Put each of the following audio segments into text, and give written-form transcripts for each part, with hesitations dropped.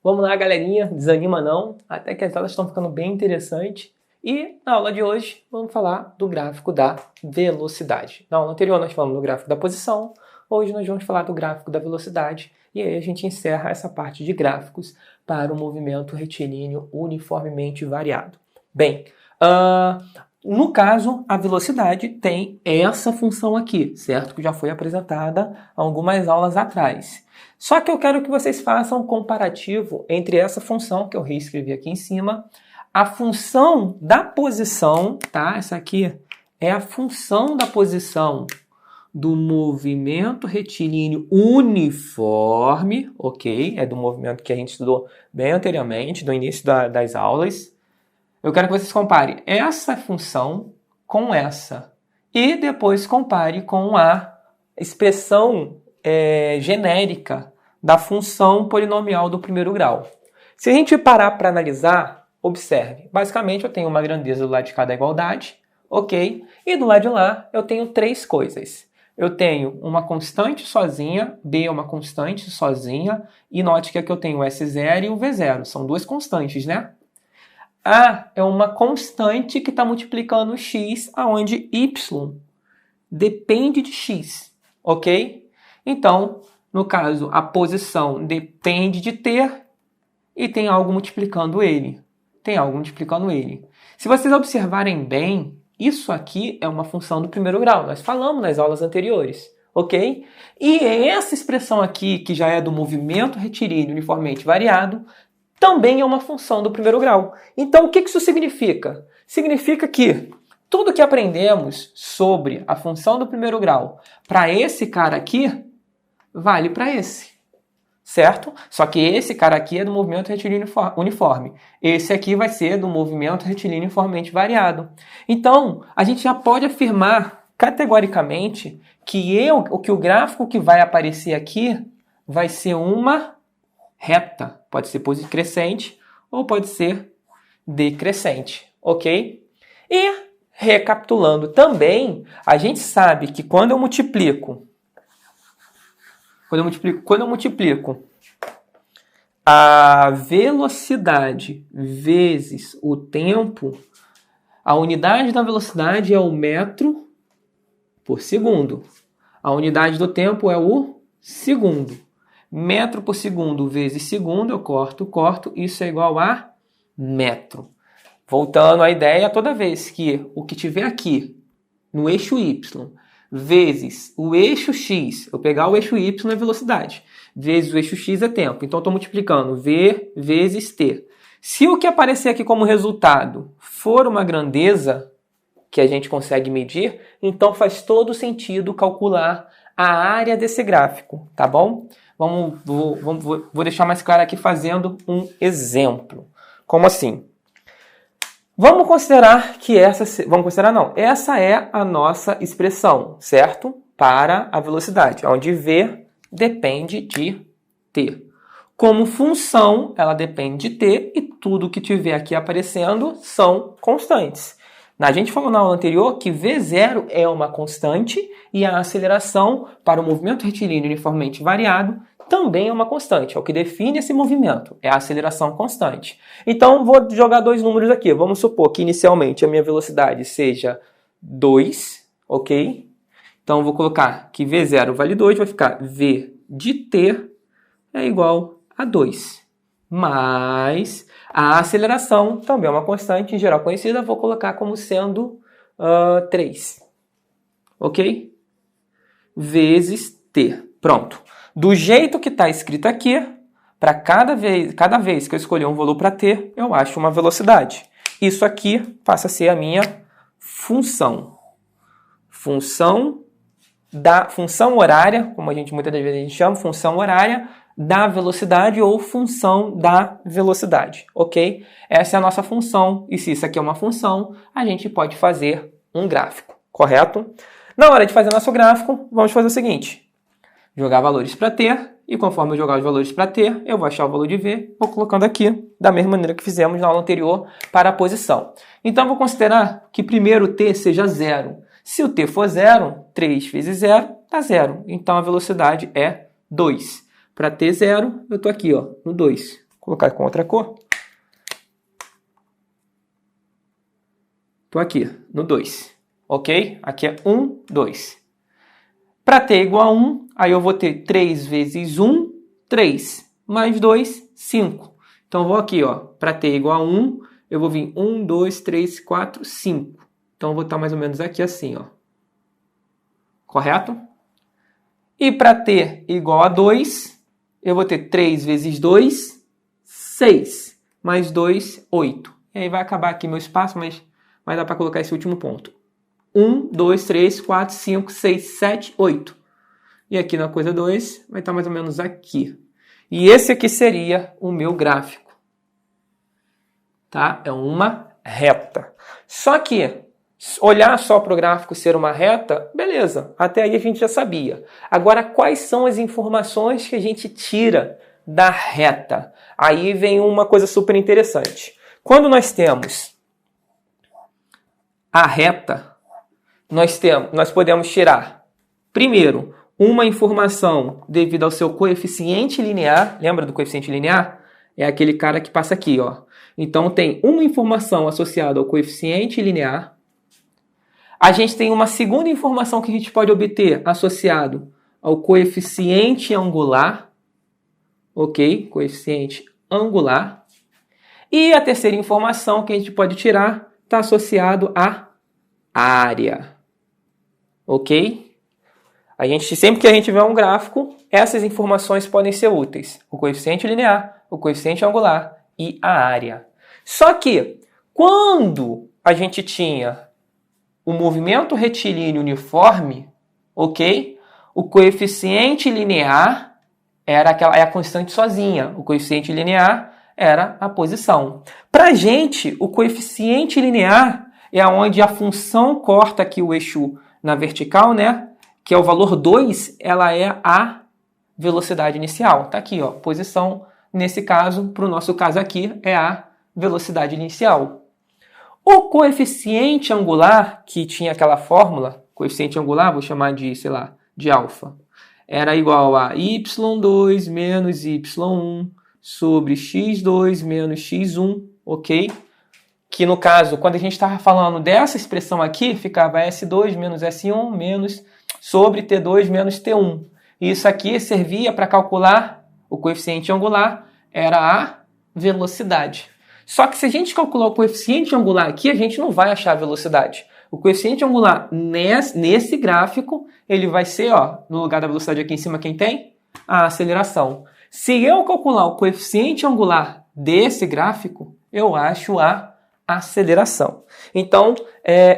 Vamos lá, galerinha, desanima não, até que as aulas estão ficando bem interessantes. E na aula de hoje vamos falar do gráfico da velocidade. Na aula anterior nós falamos do gráfico da posição, hoje nós vamos falar do gráfico da velocidade. E aí a gente encerra essa parte de gráficos para o movimento retilíneo uniformemente variado. Bem, no caso, a velocidade tem essa função aqui, certo? Que já foi apresentada algumas aulas atrás. Só que eu quero que vocês façam um comparativo entre essa função, que eu reescrevi aqui em cima, a função da posição, tá? Essa aqui é a função da posição do movimento retilíneo uniforme, ok? É do movimento que a gente estudou bem anteriormente, do início das aulas. Eu quero que vocês comparem essa função com essa. E depois compare com a expressão genérica da função polinomial do primeiro grau. Se a gente parar para analisar, observe. Basicamente, eu tenho uma grandeza do lado de cá da igualdade, ok? E do lado de lá, eu tenho três coisas. Eu tenho uma constante sozinha, B é uma constante sozinha, e note que aqui eu tenho o S0 e o V0. São duas constantes, né? A é uma constante que está multiplicando x, onde y depende de x, ok? Então, no caso, a posição depende de t e tem algo multiplicando ele. Se vocês observarem bem, isso aqui é uma função do primeiro grau. Nós falamos nas aulas anteriores, ok? E essa expressão aqui, que já é do movimento retilíneo uniformemente variado, também é uma função do primeiro grau. Então, o que isso significa? Significa que tudo que aprendemos sobre a função do primeiro grau para esse cara aqui, vale para esse, certo? Só que esse cara aqui é do movimento retilíneo uniforme. Esse aqui vai ser do movimento retilíneo uniformemente variado. Então, a gente já pode afirmar categoricamente que o gráfico que vai aparecer aqui vai ser uma reta. Pode ser crescente ou pode ser decrescente, ok? E, recapitulando também, a gente sabe que quando eu multiplico a velocidade vezes o tempo, a unidade da velocidade é o metro por segundo. A unidade do tempo é o segundo. Metro por segundo vezes segundo, eu corto, isso é igual a metro. Voltando à ideia, toda vez que o que tiver aqui no eixo y vezes o eixo x, eu pegar o eixo y é velocidade, vezes o eixo x é tempo. Então, estou multiplicando v vezes t. Se o que aparecer aqui como resultado for uma grandeza que a gente consegue medir, então faz todo sentido calcular a área desse gráfico, tá bom? Vou deixar mais claro aqui fazendo um exemplo. Como assim? Vamos considerar que essa é a nossa expressão, certo? Para a velocidade, onde v depende de t. Como função, ela depende de t e tudo que tiver aqui aparecendo são constantes. A gente falou na aula anterior que V0 é uma constante e a aceleração para o movimento retilíneo uniformemente variado também é uma constante. É o que define esse movimento, é a aceleração constante. Então, vou jogar dois números aqui. Vamos supor que inicialmente a minha velocidade seja 2, ok? Então, vou colocar que V0 vale 2, vai ficar V de t é igual a 2. Mas a aceleração também é uma constante, em geral conhecida, vou colocar como sendo 3. Ok? Vezes t. Pronto. Do jeito que está escrito aqui, para cada vez que eu escolher um valor para t, eu acho uma velocidade. Isso aqui passa a ser a minha função. Função horária, como muitas das vezes a gente chama, função horária da velocidade ou função da velocidade, ok? Essa é a nossa função, e se isso aqui é uma função, a gente pode fazer um gráfico, correto? Na hora de fazer nosso gráfico, vamos fazer o seguinte: jogar valores para t, e conforme eu jogar os valores para t, eu vou achar o valor de v, vou colocando aqui, da mesma maneira que fizemos na aula anterior para a posição. Então, eu vou considerar que primeiro o t seja 0. Se o t for 0, 3 vezes 0 dá 0. Então, a velocidade é 2. Para t 0, eu estou aqui, ó, no 2. colocar com outra cor. Estou aqui, no 2. Ok? Aqui é 1, 2. Para t igual a 1, aí eu vou ter 3 vezes 1, 3. Mais 2, 5. Então, eu vou aqui, ó. Para t igual a 1, eu vou vir 1, 2, 3, 4, 5. Então, eu vou estar mais ou menos aqui assim, ó. Correto? E para t igual a 2, eu vou ter 3 vezes 2, 6. Mais 2, 8. E aí vai acabar aqui meu espaço, mas vai dar para colocar esse último ponto. 1, 2, 3, 4, 5, 6, 7, 8. E aqui na coisa 2 vai estar mais ou menos aqui. E esse aqui seria o meu gráfico. Tá? É uma reta. Só que olhar só para o gráfico ser uma reta, beleza, até aí a gente já sabia. Agora, quais são as informações que a gente tira da reta? Aí vem uma coisa super interessante. Quando nós temos a reta, nós podemos tirar, primeiro, uma informação devido ao seu coeficiente linear. Lembra do coeficiente linear? É aquele cara que passa aqui, ó. Então, tem uma informação associada ao coeficiente linear. A gente tem uma segunda informação que a gente pode obter associado ao coeficiente angular. Ok? Coeficiente angular. E a terceira informação que a gente pode tirar está associado à área. Ok? Sempre que a gente vê um gráfico, essas informações podem ser úteis. O coeficiente linear, o coeficiente angular e a área. Só que, quando a gente tinha o movimento retilíneo uniforme, ok? O coeficiente linear era a constante sozinha. O coeficiente linear era a posição. Para a gente, o coeficiente linear é onde a função corta aqui o eixo na vertical, né? Que é o valor 2, ela é a velocidade inicial. Tá aqui, ó, posição, nesse caso, para o nosso caso aqui, é a velocidade inicial. O coeficiente angular, que tinha aquela fórmula, coeficiente angular, vou chamar de, sei lá, de alfa, era igual a y2 menos y1 sobre x2 menos x1, ok? Que no caso, quando a gente estava falando dessa expressão aqui, ficava S2 menos S1 menos sobre T2 menos T1. E isso aqui servia para calcular o coeficiente angular, era a velocidade. Só que se a gente calcular o coeficiente angular aqui, a gente não vai achar a velocidade. O coeficiente angular nesse gráfico, ele vai ser, ó, no lugar da velocidade aqui em cima, quem tem? A aceleração. Se eu calcular o coeficiente angular desse gráfico, eu acho a aceleração. Então,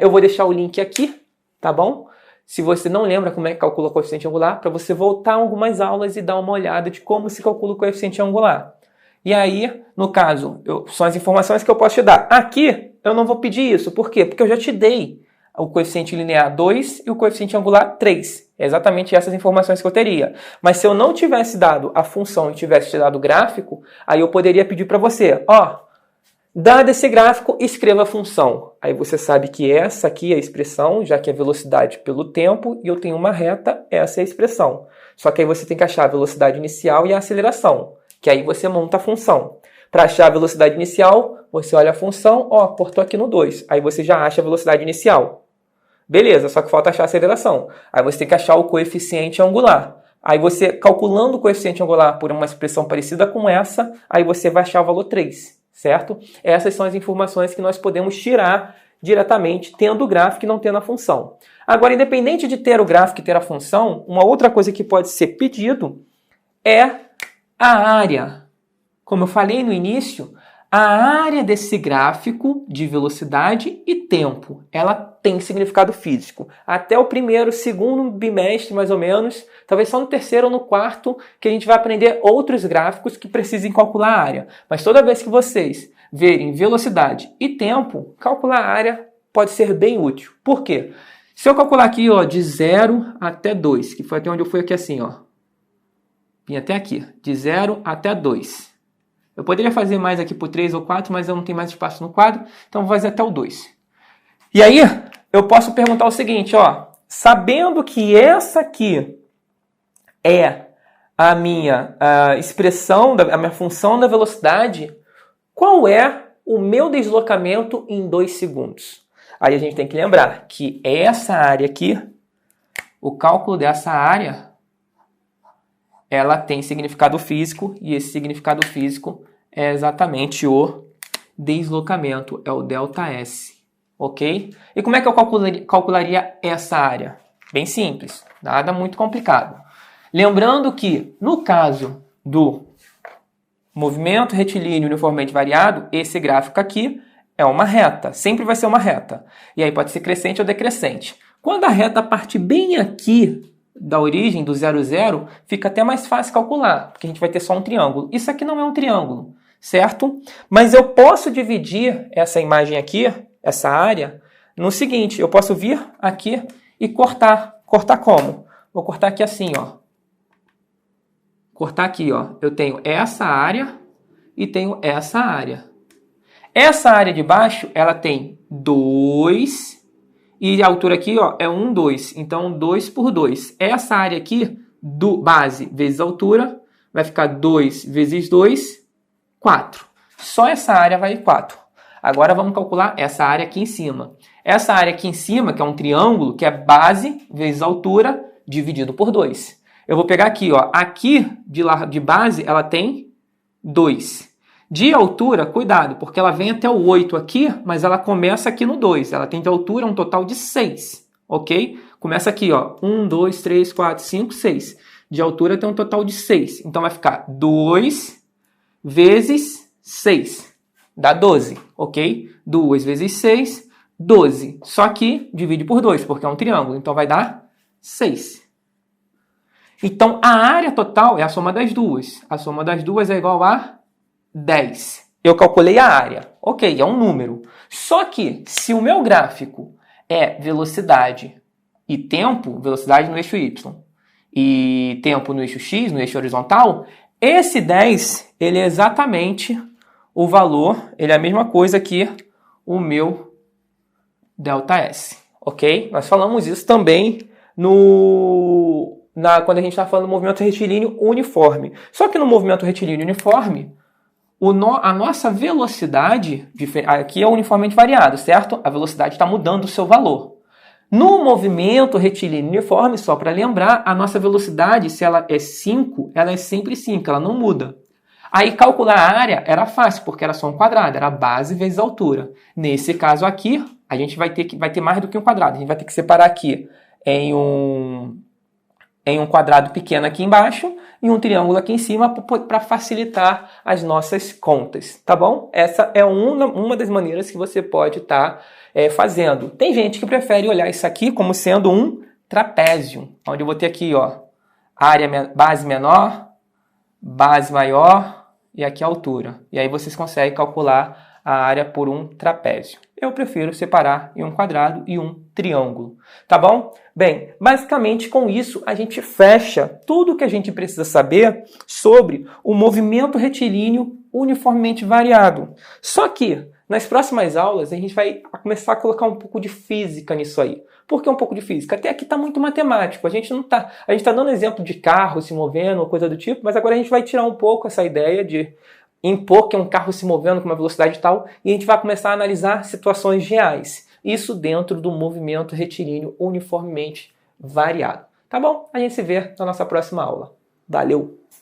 eu vou deixar o link aqui, tá bom? Se você não lembra como é que calcula o coeficiente angular, para você voltar algumas aulas e dar uma olhada de como se calcula o coeficiente angular. E aí, no caso, são as informações que eu posso te dar. Aqui, eu não vou pedir isso. Por quê? Porque eu já te dei o coeficiente linear 2 e o coeficiente angular 3. É exatamente essas informações que eu teria. Mas se eu não tivesse dado a função e tivesse te dado o gráfico, aí eu poderia pedir para você, ó, dado esse gráfico, escreva a função. Aí você sabe que essa aqui é a expressão, já que é velocidade pelo tempo, e eu tenho uma reta, essa é a expressão. Só que aí você tem que achar a velocidade inicial e a aceleração, que aí você monta a função. Para achar a velocidade inicial, você olha a função, ó, portou aqui no 2. Aí você já acha a velocidade inicial. Beleza, só que falta achar a aceleração. Aí você tem que achar o coeficiente angular. Aí você, calculando o coeficiente angular por uma expressão parecida com essa, aí você vai achar o valor 3. Certo? Essas são as informações que nós podemos tirar diretamente tendo o gráfico e não tendo a função. Agora, independente de ter o gráfico e ter a função, uma outra coisa que pode ser pedido é a área. Como eu falei no início, a área desse gráfico de velocidade e tempo, ela tem significado físico. Até o primeiro, segundo bimestre, mais ou menos, talvez só no terceiro ou no quarto, que a gente vai aprender outros gráficos que precisem calcular a área. Mas toda vez que vocês verem velocidade e tempo, calcular a área pode ser bem útil. Por quê? Se eu calcular aqui, ó, de 0 até 2, que foi até onde eu fui aqui assim, ó. Vim até aqui, de 0 até 2. Eu poderia fazer mais aqui por 3 ou 4, mas eu não tenho mais espaço no quadro, então vou fazer até o 2. E aí, eu posso perguntar o seguinte, ó, sabendo que essa aqui é a minha expressão, a minha função da velocidade, qual é o meu deslocamento em 2 segundos? Aí a gente tem que lembrar que essa área aqui, o cálculo dessa área, ela tem significado físico, e esse significado físico é exatamente o deslocamento, é o ΔS, ok? E como é que eu calcularia essa área? Bem simples, nada muito complicado. Lembrando que, no caso do movimento retilíneo uniformemente variado, esse gráfico aqui é uma reta, sempre vai ser uma reta. E aí pode ser crescente ou decrescente. Quando a reta parte bem aqui da origem, do 0, 0, fica até mais fácil calcular, porque a gente vai ter só um triângulo. Isso aqui não é um triângulo, certo? Mas eu posso dividir essa imagem aqui, essa área, no seguinte, eu posso vir aqui e cortar. Cortar como? Vou cortar aqui assim, ó. Cortar aqui, ó. Eu tenho essa área e tenho essa área. Essa área de baixo, ela tem 2, e a altura aqui, ó, é 1, 2. Então, 2 por 2. Essa área aqui, do base vezes altura, vai ficar 2 vezes 2, 4. Só essa área vale 4. Agora, vamos calcular essa área aqui em cima. Essa área aqui em cima, que é um triângulo, que é base vezes altura, dividido por 2. Eu vou pegar aqui, ó. Aqui, de base, ela tem 2. De altura, cuidado, porque ela vem até o 8 aqui, mas ela começa aqui no 2. Ela tem de altura um total de 6, ok? Começa aqui, ó. 1, 2, 3, 4, 5, 6. De altura tem um total de 6. Então, vai ficar 2 vezes 6. Dá 12, ok? 2 vezes 6, 12. Só que divide por 2, porque é um triângulo. Então, vai dar 6. Então, a área total é a soma das duas. A soma das duas é igual a 10. Eu calculei a área. Ok, é um número. Só que, se o meu gráfico é velocidade e tempo, velocidade no eixo Y, e tempo no eixo X, no eixo horizontal, esse 10, ele é exatamente o valor, ele é a mesma coisa que o meu ΔS. Ok? Nós falamos isso também quando a gente está falando do movimento retilíneo uniforme. Só que no movimento retilíneo uniforme, a nossa velocidade, aqui é uniformemente variado, certo? A velocidade está mudando o seu valor. No movimento retilíneo uniforme, só para lembrar, a nossa velocidade, se ela é 5, ela é sempre 5, ela não muda. Aí calcular a área era fácil, porque era só um quadrado, era a base vezes a altura. Nesse caso aqui, a gente vai ter mais do que um quadrado. A gente vai ter que separar aqui em um quadrado pequeno aqui embaixo e um triângulo aqui em cima para facilitar as nossas contas, tá bom? Essa é uma das maneiras que você pode estar fazendo. Tem gente que prefere olhar isso aqui como sendo um trapézio, onde eu vou ter aqui, ó, base menor, base maior e aqui a altura. E aí vocês conseguem calcular a área por um trapézio. Eu prefiro separar em um quadrado e um triângulo, tá bom? Bem, basicamente com isso a gente fecha tudo o que a gente precisa saber sobre o movimento retilíneo uniformemente variado. Só que nas próximas aulas a gente vai começar a colocar um pouco de física nisso aí. Por que um pouco de física? Até aqui está muito matemático. A gente está dando exemplo de carro se movendo ou coisa do tipo, mas agora a gente vai tirar um pouco essa ideia de impor que é um carro se movendo com uma velocidade tal, e a gente vai começar a analisar situações reais. Isso dentro do movimento retilíneo uniformemente variado. Tá bom? A gente se vê na nossa próxima aula. Valeu!